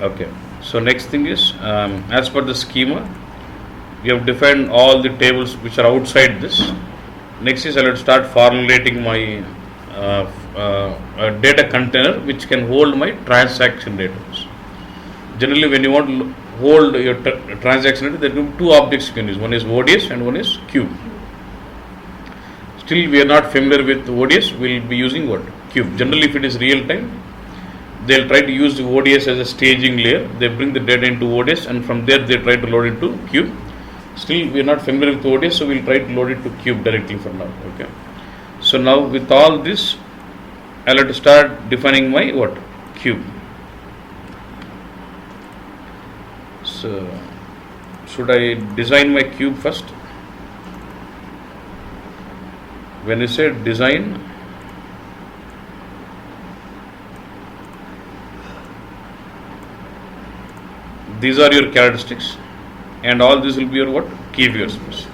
Okay. So next thing is, as per the schema, we have defined all the tables which are outside this. Next is I will start formulating my data container which can hold my transaction data. Generally, when you want to hold your transaction data, there are two objects you can use. One is ODS and one is cube. Still, we are not familiar with ODS. We will be using what? Cube. Generally, if it is real time, they'll try to use the ODS as a staging layer. They bring the data into ODS, and from there they try to load it to cube. Still, we are not familiar with ODS, so we'll try to load it to cube directly for now. Okay. So now with all this, I'll have to start defining my what? Cube. So should I design my cube first? When you say design, these are your characteristics, and all this will be your what? Key figures.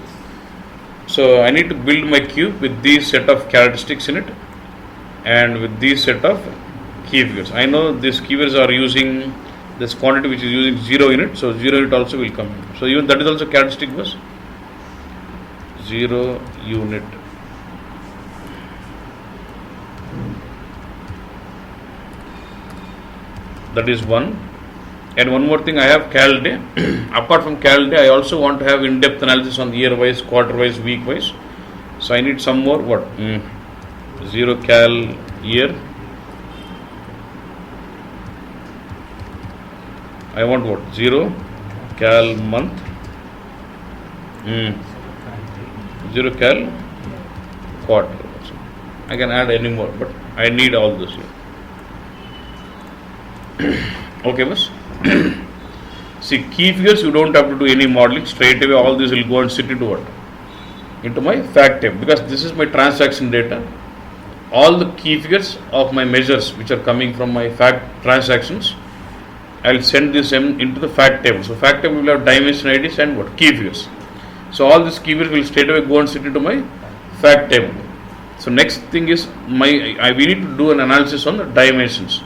So I need to build my cube with these set of characteristics in it, and with these set of key figures. I know these key figures are using this quantity which is using 0 unit, so 0 unit also will come in. So even that is also characteristic bus. 0 unit. That is one. And one more thing, I have cal day. Apart from cal day, I also want to have in-depth analysis on year wise, quarter wise, week wise. So I need some more what? 0 cal year. I want what? 0 cal month. 0 cal quarter. I can add any more, but I need all this here. Okay, boss. See, key figures you don't have to do any modeling. Straight away all this will go and sit into what? Into my fact table, because this is my transaction data. All the key figures of my measures which are coming from my fact transactions, I will send this into the fact table. So fact table will have dimension IDs and what? Key figures. So all these key figures will straight away go and sit into my fact table. So next thing is we need to do an analysis on the dimensions.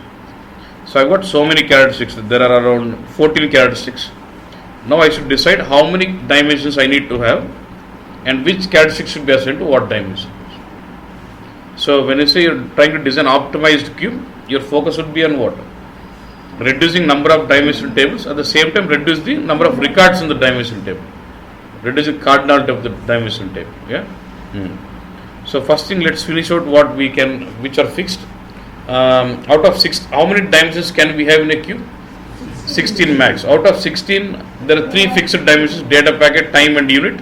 So I've got so many characteristics. There are around 14 characteristics. Now I should decide how many dimensions I need to have and which characteristics should be assigned to what dimension. So when you say you're trying to design optimized cube, your focus would be on what? Reducing number of dimension tables, at the same time reduce the number of records in the dimension table. Reduce the cardinality of the dimension table. Yeah. So first thing, let's finish out what we can, which are fixed. Out of 6, how many dimensions can we have in a cube? 16 max. Out of 16, there are 3 fixed dimensions: data packet, time and unit.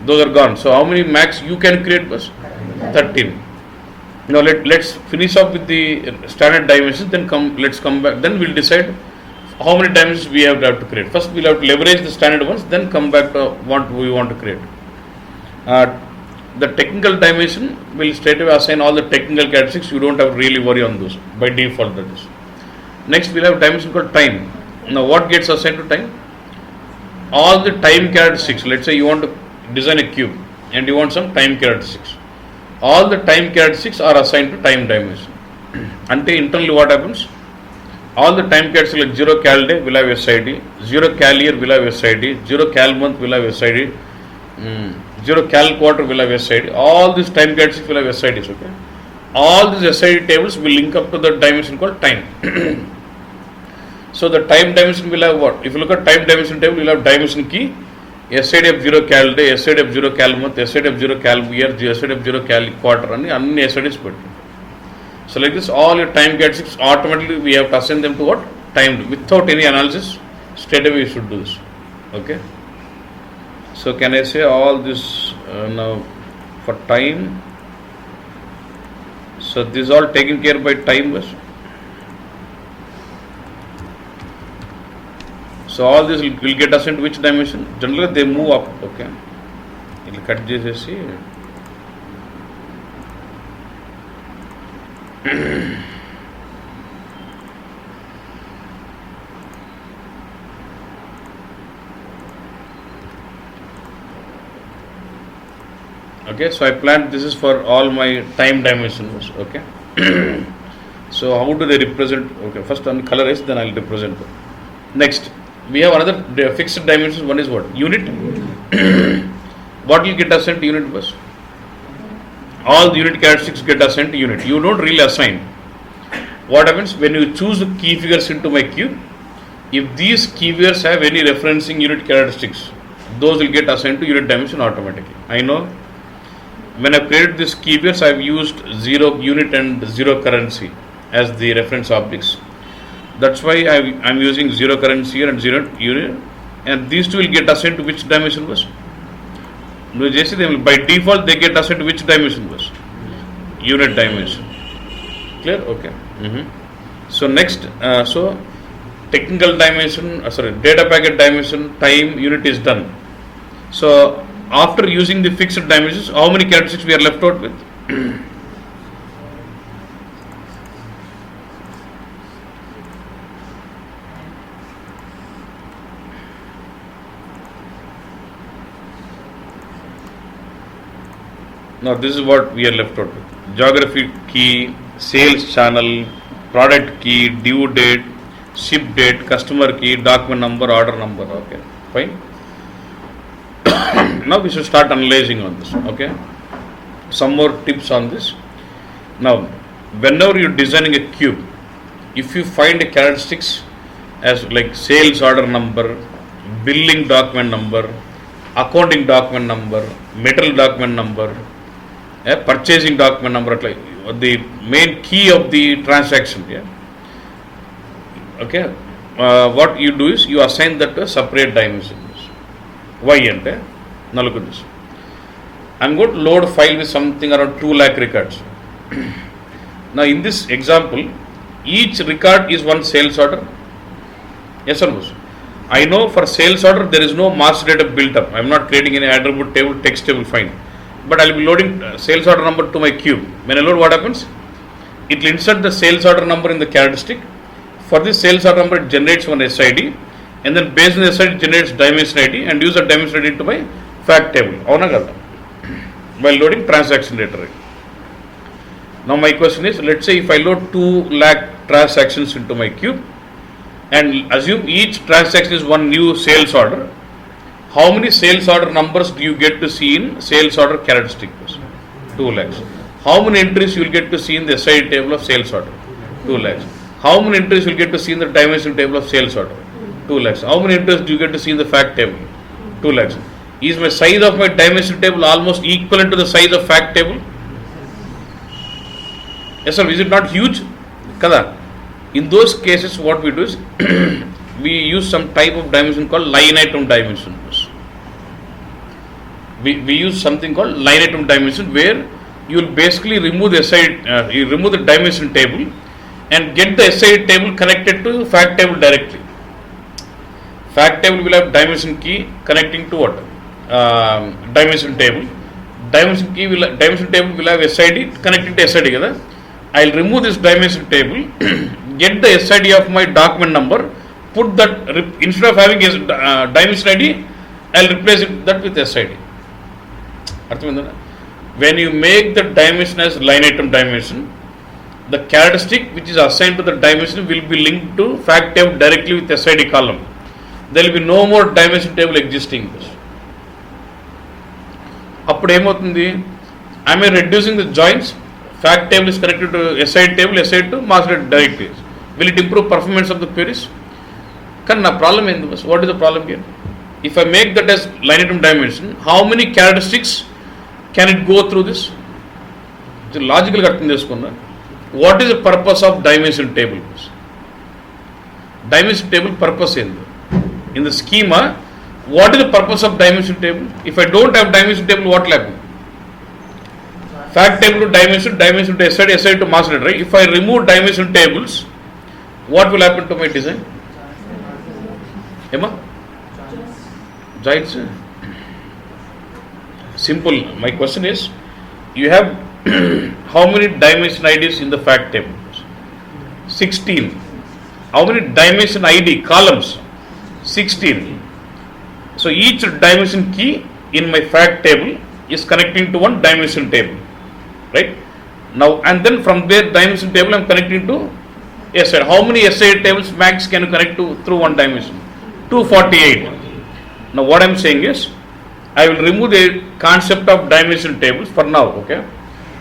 Those are gone. So how many max you can create? Was 13. Now let's finish up with the standard dimensions, then let's come back, then we'll decide how many dimensions we have to create. First we'll have to leverage the standard ones, then come back to what we want to create. The technical dimension will straight away assign all the technical characteristics. You don't have to really worry on those. By default that is. Next we'll have a dimension called time. Now what gets assigned to time? All the time characteristics. Let's say you want to design a cube and you want some time characteristics. All the time characteristics are assigned to time dimension. Until internally what happens? All the time characteristics like 0 cal day will have SID, 0 cal year will have SID, 0 cal month will have SID, 0 cal quarter will have SID. All these time characteristics will have SIDs. Okay. All these SID tables will link up to the dimension called time. So the time dimension will have what? If you look at time dimension table, you will have dimension key, SID of 0 cal day, SID of 0 cal month, SID of 0 cal year, SID of 0 cal quarter, and any SIDs put. So like this, all your time characteristics automatically we have to assign them to what? Time. Without any analysis, straight away you should do this. Okay. So can I say all this now for time? So this is all taken care by time. So all this will get assigned to which dimension? Generally they move up. Okay. It will cut this. Okay, so I planned this is for all my time dimensions. Okay. So how do they represent? Okay, first on colorize, then I'll represent them. Next, we have another fixed dimensions. One is what? Unit. What will get assigned to unit bus? All the unit characteristics get assigned to unit. You don't really assign. What happens when you choose the key figures into my cube? If these key figures have any referencing unit characteristics, those will get assigned to unit dimension automatically. I know when I created these key figures, I have used 0 unit and 0 currency as the reference objects. That's why I'm using 0 currency here and 0 unit, and these two will get assigned to which dimension bus? By default they get assigned to which dimension bus? Unit dimension. Clear? Okay. So next, so technical dimension, data packet dimension, time, unit is done. So after using the fixed dimensions, how many characteristics we are left out with? Now this is what we are left out with. Geography key, sales channel, product key, due date, ship date, customer key, document number, order number. Okay, fine. Now we should start analyzing on this. Okay, some more tips on this. Now, whenever you're designing a cube, if you find a characteristics as like sales order number, billing document number, accounting document number, material document number, purchasing document number, like the main key of the transaction. Yeah. Okay. What you do is you assign that to a separate dimensions. Why ante? Now look at this. I'm going to load a file with something around 2 lakh records. Now in this example, each record is one sales order. Yes or no? I know for sales order there is no master data built up. I'm not creating any attribute table, text table, fine. But I will be loading sales order number to my cube. When I load, what happens? It will insert the sales order number in the characteristic. For this sales order number, it generates one SID, and then based on the SID, it generates dimension ID, and use that dimension ID into my fact table. While loading transaction data. Now my question is, let's say if I load 2 lakh transactions into my cube, and assume each transaction is one new sales order, how many sales order numbers do you get to see in sales order characteristic? 2 lakhs. How many entries you will get to see in the SID table of sales order? 2 lakhs. How many entries you will get to see in the dimension table of sales order? 2 lakhs. How many entries do you get to see in the fact table? 2 lakhs. Is my size of my dimension table almost equivalent to the size of fact table? Yes sir, is it not huge? Kada. In those cases what we do is we use some type of dimension called line item dimension. We use something called line item dimension, where you will basically remove the SID, you remove the dimension table and get the SID table connected to fact table directly. Fact table will have dimension key connecting to what? Dimension table. Dimension table will have SID connecting to SID. I'll remove this dimension table, get the SID of my document number, put that, instead of having a dimension ID, I'll replace that with SID. When you make the dimension as line item dimension, the characteristic which is assigned to the dimension will be linked to fact table directly with SID column. There will be no more dimension table existing. Am I reducing the joins? Fact table is connected to SID table, SID to master data directly. Will it improve performance of the queries? Problem is, what is the problem here? If I make that as line item dimension, how many characteristics can it go through this? It's a logical question. What is the purpose of dimension table? Dimension table purpose in the schema, what is the purpose of dimension table? If I don't have dimension table, what will happen? Fact table to dimension, dimension to SID, SID to master data, right? If I remove dimension tables, what will happen to my design? Emma? Giants? Simple. My question is, you have how many dimension IDs in the fact table? 16. How many dimension ID columns? 16. So each dimension key in my fact table is connecting to one dimension table, right? Now and then from there dimension table I am connecting to SI. How many SI tables max can you connect to through one dimension? 248. Now what I am saying is, I will remove the concept of dimension tables for now, okay?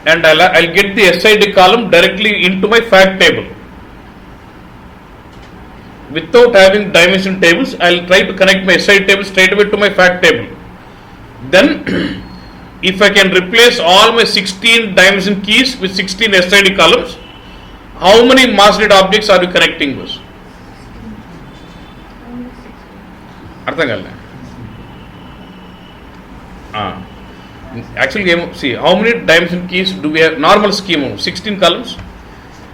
And I'll get the SID column directly into my fact table. Without having dimension tables, I'll try to connect my SID table straight away to my fact table. Then, if I can replace all my 16 dimension keys with 16 SID columns, how many master data objects are you connecting with? Actually, see, how many dimension keys do we have? Normal schema, 16 columns.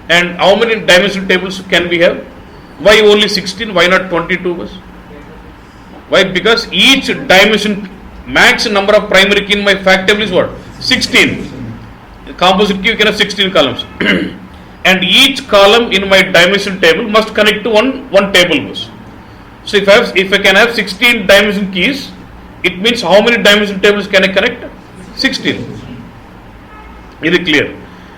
And how many dimension tables can we have? Why only 16? Why not 22? Why? Because each dimension, max number of primary key in my fact table is what? 16. The composite key, you can have 16 columns. And each column in my dimension table must connect to one table bus. So if I can have 16 dimension keys, it means how many dimension tables can I connect? 16. Is it clear?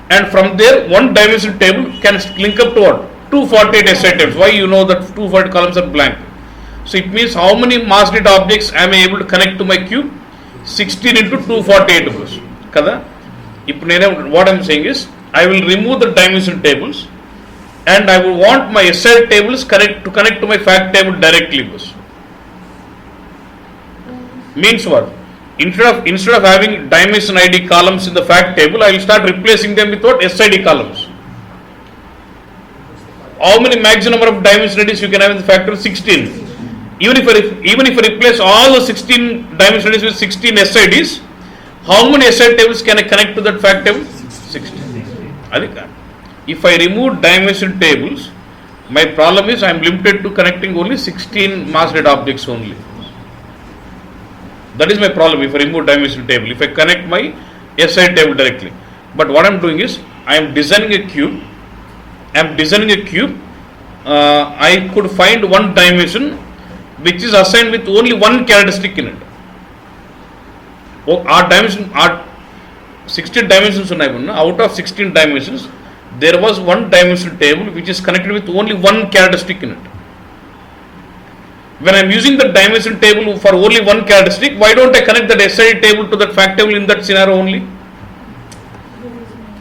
And from there, one dimension table can link up to what? 248 SI tables. Why? You know that 240 columns are blank. So it means how many master data objects am I able to connect to my cube? 16 into 248 bus. Kada? What I am saying is, I will remove the dimension tables and I will want my SI tables to connect to my fact table directly. Bus. Means what? Instead of having dimension ID columns in the fact table, I will start replacing them with what? SID columns. How many maximum number of dimension IDs you can have in the fact table? 16. Even if I replace all the 16 dimension IDs with 16 SIDs, how many SI tables can I connect to that fact table? 16. If I remove dimension tables, my problem is I am limited to connecting only 16 master data objects only. That is my problem if I remove dimension table, if I connect my SI table directly. But what I am doing is, I am designing a cube. I could find one dimension which is assigned with only one characteristic in it. Our 16 dimensions out of 16 dimensions, there was one dimension table which is connected with only one characteristic in it. When I am using the dimension table for only one characteristic, why don't I connect that SI table to that fact table in that scenario only?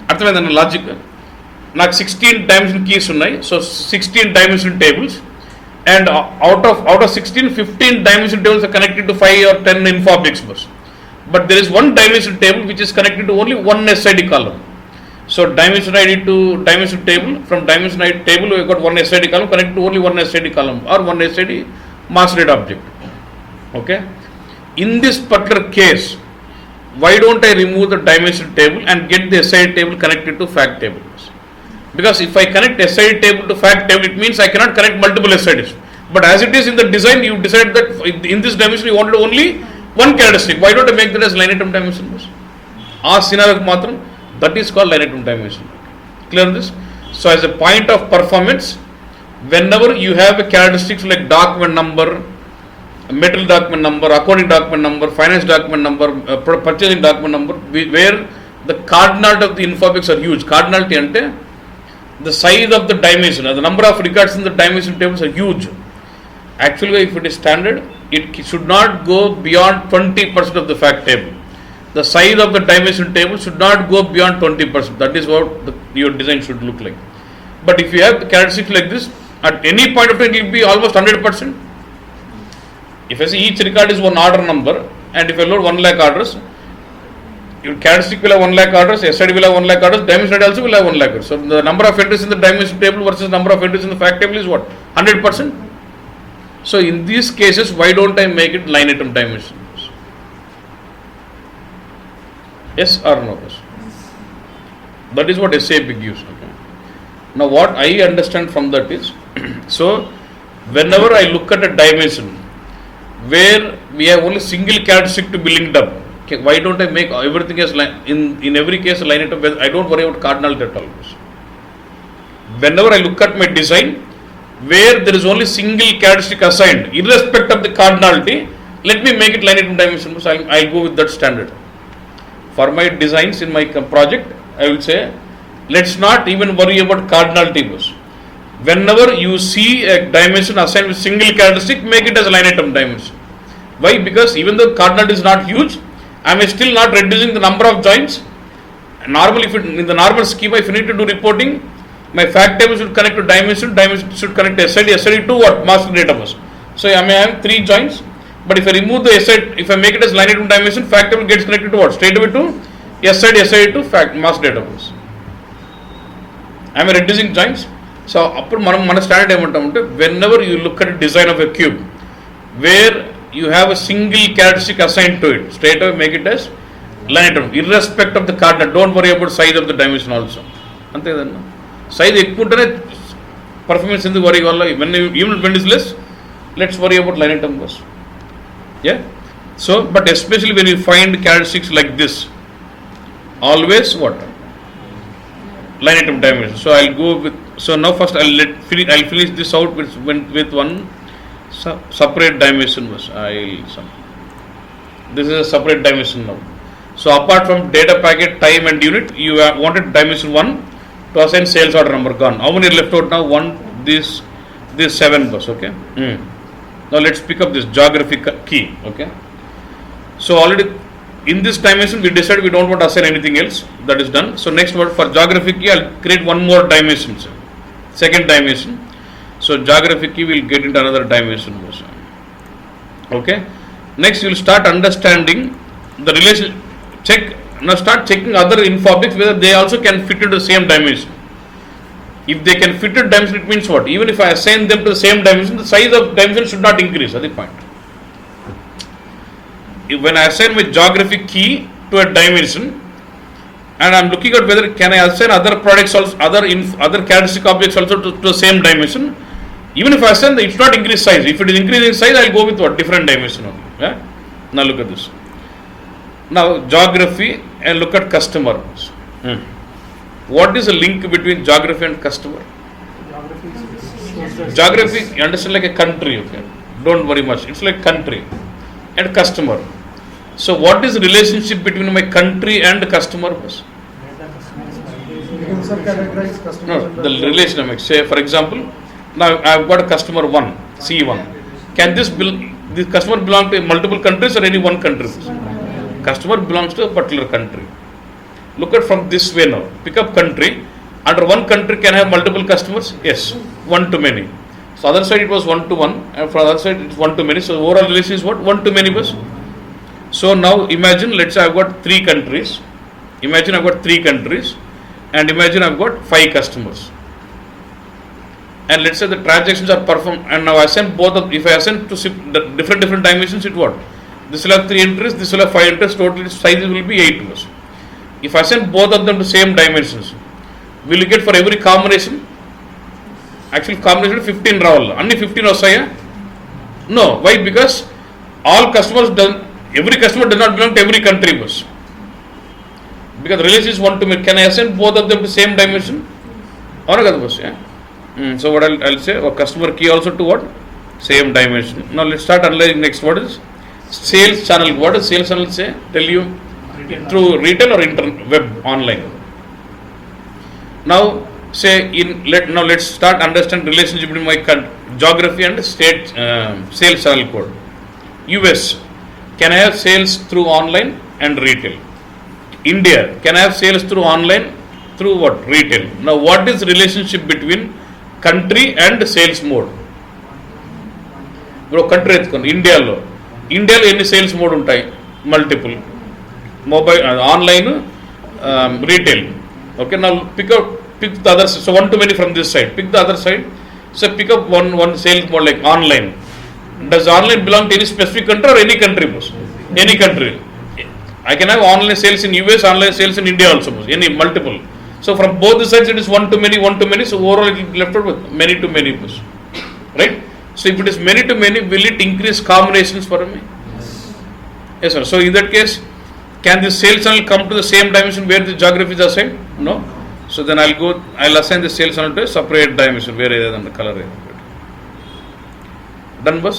Arthamaidana logic. నాకు 16 dimension keys ఉన్నాయి, so 16 dimension tables, and out of 16, 15 dimension tables are connected to 5 or 10 info objects bus. But there is one dimension table which is connected to only one SID column. So dimension ID to dimension table, from dimension ID table we got one SID column connected to only one SID column or one SID master data object. Okay. In this particular case, why don't I remove the dimension table and get the SID table connected to fact table? Because if I connect SID table to fact table, it means I cannot connect multiple SIDs. But as it is in the design, you decide that in this dimension you wanted only one characteristic. Why don't I make that as line item dimension? Scenario, that is called line item dimension. Clear this? So as a point of performance, whenever you have a characteristics like document number, material document number, accounting document number, finance document number, purchasing document number, where the cardinality of the info objects are huge. Cardinality ante the size of the dimension, the number of records in the dimension tables are huge. Actually, if it is standard, it should not go beyond 20% of the fact table. The size of the dimension table should not go beyond 20%. That is what your design should look like. But if you have the characteristics like this, at any point of time it will be almost 100%. If I say each record is one order number, and if I load 1 lakh orders, your characteristic will have 1 lakh orders, SID will have 1 lakh orders, dimension ID also will have 1 lakh orders. So the number of entries in the dimension table versus number of entries in the fact table is what? 100%. So in these cases, why don't I make it line item dimension? Yes or no? That is what SAP gives. Okay. Now what I understand from that is, so whenever I look at a dimension where we have only single characteristic to be linked up, okay, why don't I make everything as in every case a line item? I don't worry about cardinality at all. Whenever I look at my design where there is only single characteristic assigned, irrespective of the cardinality, let me make it line item dimension. So I'll go with that standard. For my designs in my project, I will say Let's not even worry about cardinality boss. Whenever you see a dimension assigned with single characteristic, make it as a line item dimension. Why? Because even though cardinality is not huge, I am still not reducing the number of joins. Normally, in the normal schema, if you need to do reporting, my fact table should connect to dimension should connect to SID to what? Master data bus. So I may have 3 joins, but if I remove the SID, if I make it as line item dimension, fact table gets connected to what? Straight away to SID to fact master data bus. I am reducing joins. So అప్పుడు మన standard ఏమంటామంటే whenever you look at a design of a cube where you have a single characteristic assigned to it, straight away make it as line item irrespective of the cardinal. Don't worry about size of the dimension also. అంతే కదన్నా, size ఎక్కువ ఉంటేనే performance ఎందుకు worry వల్ల even when it is less, let's worry about line item first. Yeah. So but especially when you find characteristics like this, always what? Line item dimension. So I'll go with, so now first I'll finish this out with one separate dimension. This is a separate dimension now. So apart from data packet, time and unit, you wanted dimension 1 to assign sales order number, gone. How many left out now? 1, this 7 bus. Okay. Now let's pick up this geographic key. Okay. So already in this dimension we decided we don't want to assign anything else. That is done. So next word for geographic key, I'll create one more dimension, second dimension. So geographic key will get into another dimension. Okay. Next you will start understanding the relation. Now start checking other info objects whether they also can fit into the same dimension. If they can fit into dimension, it means what? Even if I assign them to the same dimension, the size of dimension should not increase. That's the point. When I assign my geographic key to a dimension, and I am looking at whether can I assign other products also, other characteristic objects also to the same dimension. Even if I assign, it's not increase size. If it is increasing size, I will go with what? Different dimension only. Yeah? Now look at this. Now geography and look at customer. What is the link between geography and customer? Geography, you understand, like a country. Okay, don't worry much. It's like country and customer. So what is the relationship between my country and customer? No, the relation. Say for example, now I have got a customer 1, C1. Can this customer belong to multiple countries or any one country? Customer belongs to a particular country. Look at from this way now. Pick up country. Under one country can I have multiple customers? Yes, 1 to many. So other side it was 1 to 1, and for other side it's 1 to many. So overall relation is what? 1 to many bus. So now imagine, let's say I've got 3 countries. Imagine I've got 3 countries, and imagine I've got 5 customers. And let's say the transactions are performed, and now I send both of. If I send to different dimensions, it what? This will have 3 entries. This will have 5 entries. Total size will be 8 bus. If I send both of them to same dimensions, will you get for every combination? Actually combination 15 రావాలి. అన్ని 15 వస్తాయా? No. Why? Because all customers every customer does not belong to every country bus. Because the relation is 1 to many. Can I assign both of them to same dimension? అవునా కదా bus? So what I'll say, a customer key also to what? Same dimension. Now let's start analyzing next. What is sales channel? What does sales channel say? Tell you through retail or web online. Now say now let's start understand relationship between my geography and state sales channel code. US, can I have sales through online and retail? India, can I have sales through online through what? Retail. Now what is the relationship between country and sales mode? Bro, country ఎత్తుకోండి. ఇండియాలో ఎన్ని sales mode ఉంటాయి? Multiple. Mobile, online, retail. Okay, నా pick the other, so 1 to many from this side. Pick the other side. So pick up one sales mode like online. Does online belong to any specific country or any country? Any country. I can have online sales in US, online sales in India also. Any multiple. So from both the sides it is 1 to many, 1 to many. So overall it will be left out with many to many. Right? So if it is many to many, will it increase combinations for me? Yes sir. So in that case, can the sales channel come to the same dimension where the geography is assigned? No. So then I'll assign the sales channel to a separate dimension where either than the color. Done bus?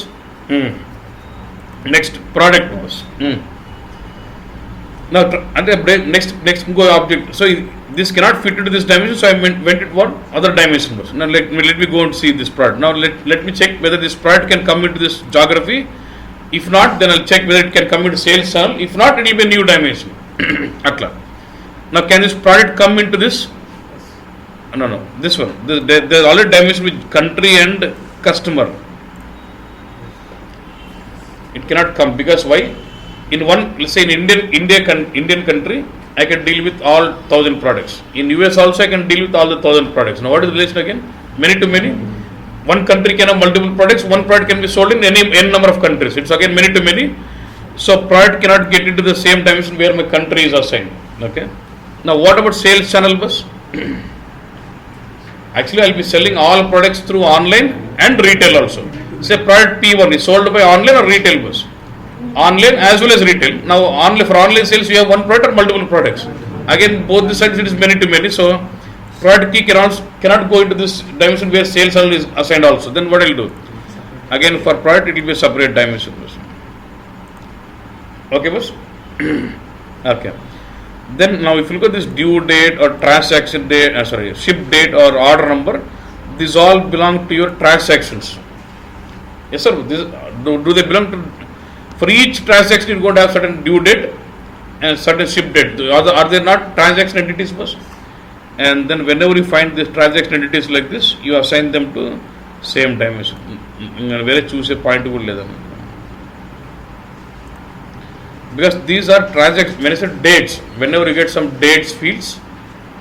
Next, product bus. Now next go object. So this cannot fit into this dimension, so I went it what other dimension was. Now let me go and see this product. Now let me check whether this product can come into this geography. If not, then I'll check whether it can come into sales channel. If not, it will be a new dimension. Atla. Now can this product come into this? No, this one. There's already dimension with country and customer. It cannot come because why? In one, let's say in Indian country, I can deal with all 1,000 products. In US also I can deal with all the 1,000 products. Now what is the relation again? Many to many. One country can have multiple products. One product can be sold in n number of countries. It's again many to many. So product cannot get into the same dimension where my country is assigned. Okay. Now what about sales channel bus? Actually I will be selling all products through online and retail also. Say product P1 is sold by online or retail bus. Online as well as retail. Now for online sales you have one product or multiple products. Again both the sides it is many to many. So product key cannot go into this dimension where sales channel is assigned also. Then what I will do? Again for product it will be a separate dimension. Okay boss? Okay. Then now if you look at this due date or transaction date, ship date or order number, these all belong to your transactions. Yes sir, do they belong to, for each transaction you are going to have certain due date and certain ship date. Are they not transaction entities boss? And then whenever you find these transaction entities like this, you assign them to same dimension. Very choose a point to because these are transactions. When I said dates, whenever you get some dates fields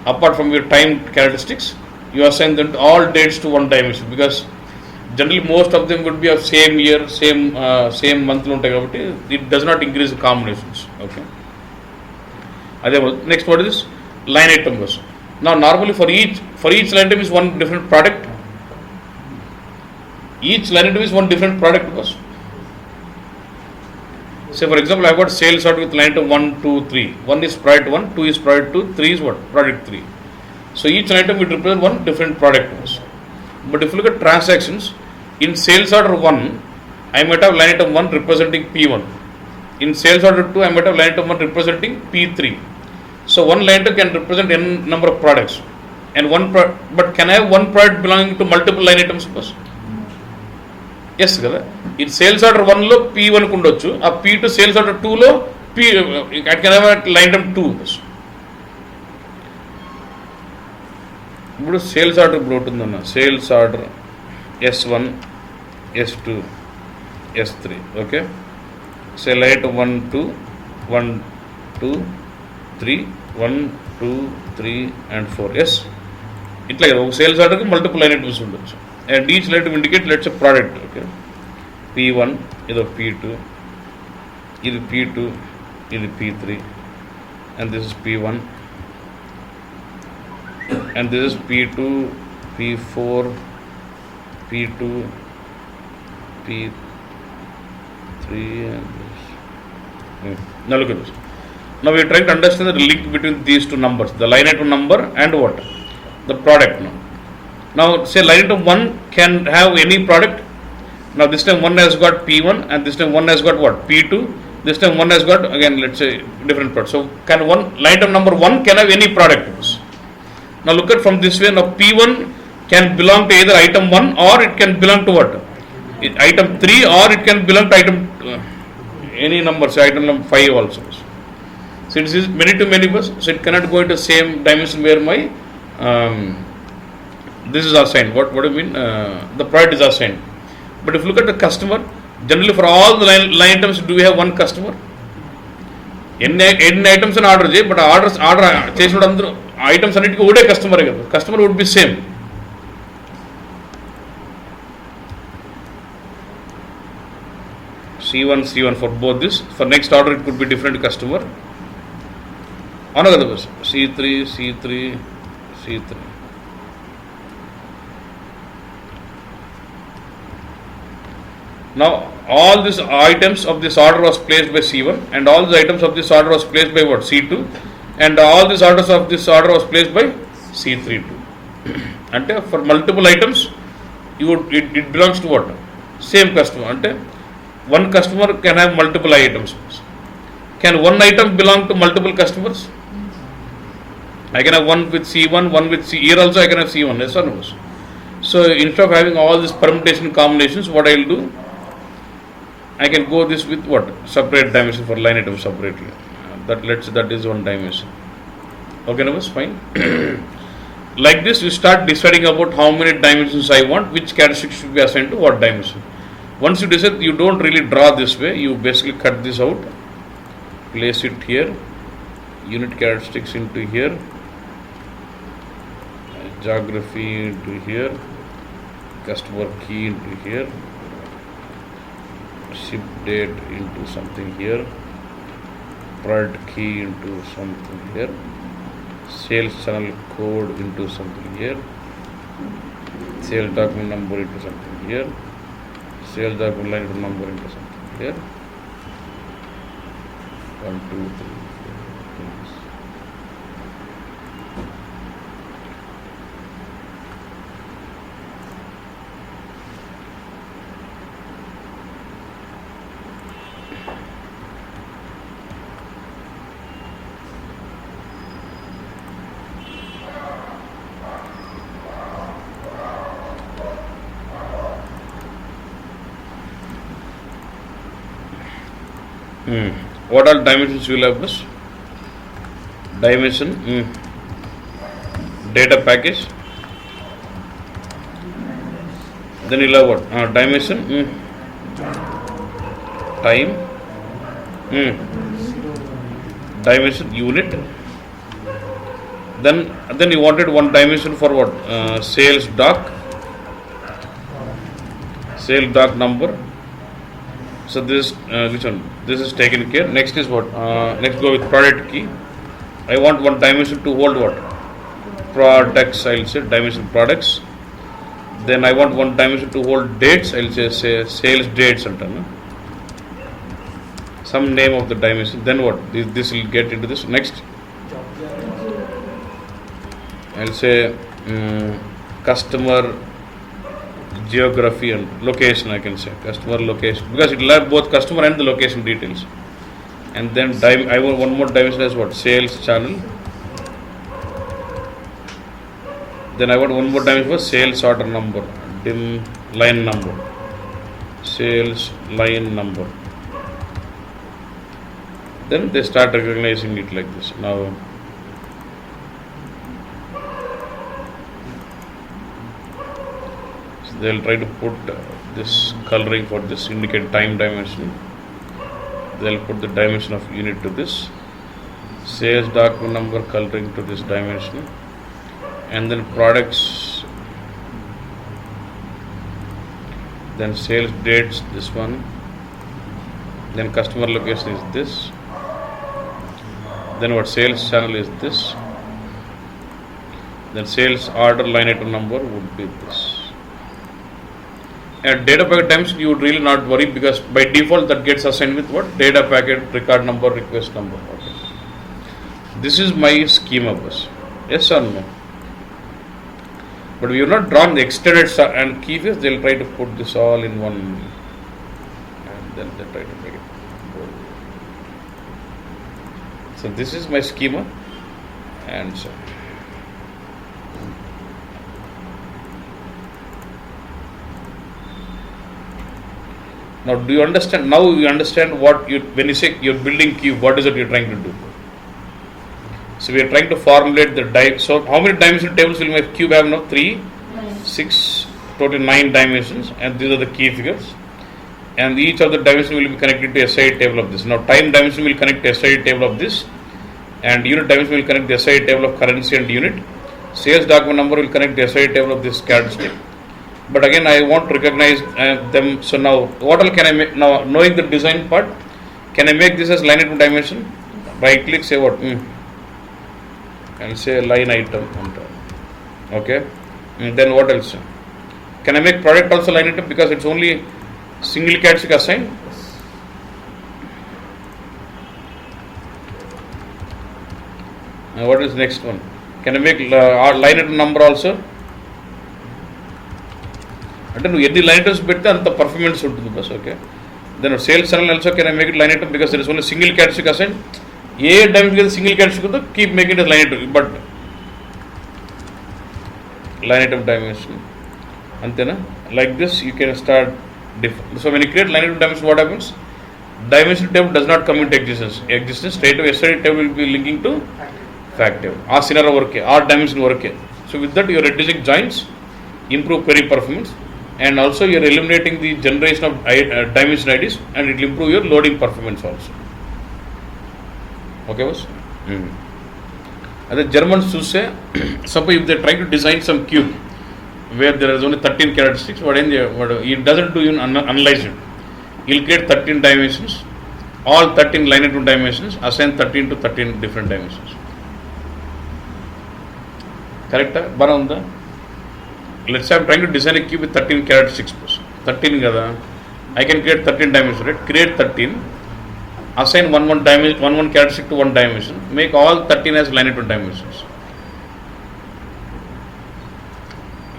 apart from your time characteristics, you assign them to all dates to one dimension because generally most of them would be of same year, same month. It does not increase the combinations. Okay. Next, what is this? Line item was. Now normally for each line item is one different product. Each line item is one different product was. Say for example, I have got sales order with line item 1, 2, 3. 1 is product 1, 2 is product 2, 3 is what? Product 3. So each line item will represent one different product was. But if you look at transactions, in sales order 1, I might have line item 1 representing P1. In sales order 2, I might have line item 1 representing P3. So one line item can represent n number of products. And but can I have one product belonging to multiple line items first? Yes, kada. In sales order 1 lo P1 kundochu, a P2 sales order 2 lo I can have a line item 2. ఇప్పుడు sales order ఇప్పుడు ఉంటుందన్న sales order S1, S2, S3. Okay సెల్ ఐట్ 1, 2, 1, 2, 3, 1, 2, 3 and 4. Yes ఇట్లా కదా ఒక sales ఆర్డర్కి multiple line items ఉండొచ్చు and each line indicate let's product. Okay P1 ఇది P2, ఇది P2, ఇది P3 and this is P1 and this is P2, P4, P2, P3 and this. Now look at this. Now we are trying to understand the link between these two numbers, the line item number and what? The product. Now say line item 1 can have any product. Now this time 1 has got P1 and this time 1 has got what? P2. This time 1 has got again let's say different product. So can line item number 1 can have any product. Now look at from this way. Now P1 can belong to either item 1 or it can belong to what? Item 3 or it can belong to item any number, say item number 5 also. So it is many to many bus, so it cannot go into same dimension where my this is assigned. What do you mean? The product is assigned. But if you look at the customer, generally for all the line items, do we have one customer? ఎన్ని items అని order చేయి but order చేసినప్పుడు అందరూ items అన్నిటికీ ఒకటే కస్టమరే కదా. Customer would be same. C1 for both this. For next order it could be different customer. అవును కదా bus C3. Now all these items of this order was placed by C1 and all the items of this order was placed by what? C2 and all these orders of this order was placed by C3 too. Ante for multiple items it belongs to what? Same customer. Ante one customer can have multiple items. Can one item belong to multiple customers? I can have one with C1, one with C. Here also I can have C1. Yes or no? So instead of having all these permutation combinations, what I will do, I can go this with what? Separate dimension for line item separately. That is one dimension. Okay, now fine. Like this, you start deciding about how many dimensions I want, which characteristics should be assigned to what dimension. Once you decide, you don't really draw this way. You basically cut this out, place it here, unit characteristics into here, geography into here, customer key into here, ship date into something here, product key into something here, sales channel code into something here, sales document number into something here, sales document line number into something here. 1, 2, 3, 4, 5. What are dimensions you will have this? Dimension, data package. Then you will have what? Dimension, time, dimension unit. Then you wanted one dimension for what? Sales doc, sales doc number. So this which one? This is taken care. Next is what? Next go with product key. I want one dimension to hold what? Products. I'll say dimension products. Then I want one dimension to hold dates. I'll say sales dates and some name of the dimension. Then what? This will get into this. Next, I'll say customer geography and location. I can say customer location because it will have both customer and the location details. And then I want one more dimension as what? Sales channel. Then I want one more dimension for sales order number, dim line number, sales line number. Then they start recognizing it like this. Now they will try to put this coloring for this, indicate time dimension. They will put the dimension of unit to this, sales document number coloring to this dimension, and then products, then sales dates this one, then customer location is this, then what? Sales channel is this, then sales order line item number would be this. At data packet dimension, you would really not worry because by default that gets assigned with what? Data packet, record number, request number. Okay. This is my schema bus. Yes or no? But we have not drawn the extended and key phase. They will try to put this all in one, and then they try to make it. So this is my schema, and so. Now, do you understand? Now you understand what you, when you say you're building cube, what is it you're trying to do? So we are trying to formulate the so how many dimensional tables will my cube have now? 3, 6, total 9 dimensions, and these are the key figures. And each of the dimensions will be connected to SI table of this. Now time dimension will connect to SI table of this, and unit dimension will connect the SI table of currency and unit. Sales document number will connect the SI table of this characteristic. But again, I want to recognize them. So now, what all can I make? Now, knowing the design part, can I make this as line item dimension? Right click, say what? And say line item. Okay. And then what else? Can I make product also line item because it's only single characteristic assigned? Now, what is next one? Can I make line item number also? అంటే నువ్వు ఎన్ని line items పెడితే అంత performance ఉంటుంది బస్. Okay. Then sales channel also can I make it line item because there is only single category assign. ఏ dimension single category ఉందో keep making it line item. But line item dimension. Antena? Like this, you can start. So when you create line item dimension, what happens? Dimension table does not come into existence. Straight away, SID table will be linking to fact table. Our scenario work, our dimension work. So with that, you are reducing joins, improve query performance, and also you are eliminating the generation of dimension IDs, and it will improve your loading performance also. Okay, boss? The Germans to say, suppose if they are trying to design some cube where there is only 13 characteristics, it doesn't do even analyze it. He'll create 13 dimensions, all 13 line item dimensions, assign 13 to 13 different dimensions. Correct? Baranda? Let's say I'm trying to design a cube with 13 characteristics. 13 gada. I can create 13 dimensions, right? Create 13, assign one characteristic to one dimension, make all 13 as line item dimensions.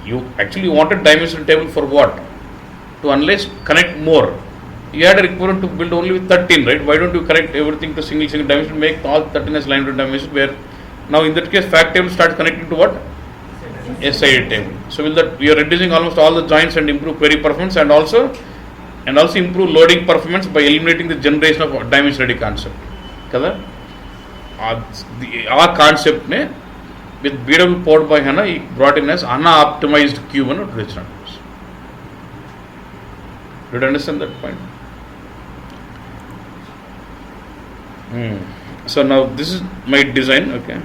You actually wanted dimension table for what? To analyze, connect more. You had a requirement to build only with 13, right? Why don't you connect everything to single dimension, make all 13 as line item dimension, where now in that case fact table starts connecting to what? SID table. So with that we are reducing almost all the joins and improve query performance, and also improve loading performance by eliminating the generation of dimension ID concept. Kada? Our concept ne with BW powered by HANA, he brought in as HANA optimized cube and Did you understand that point? So now this is my design, okay.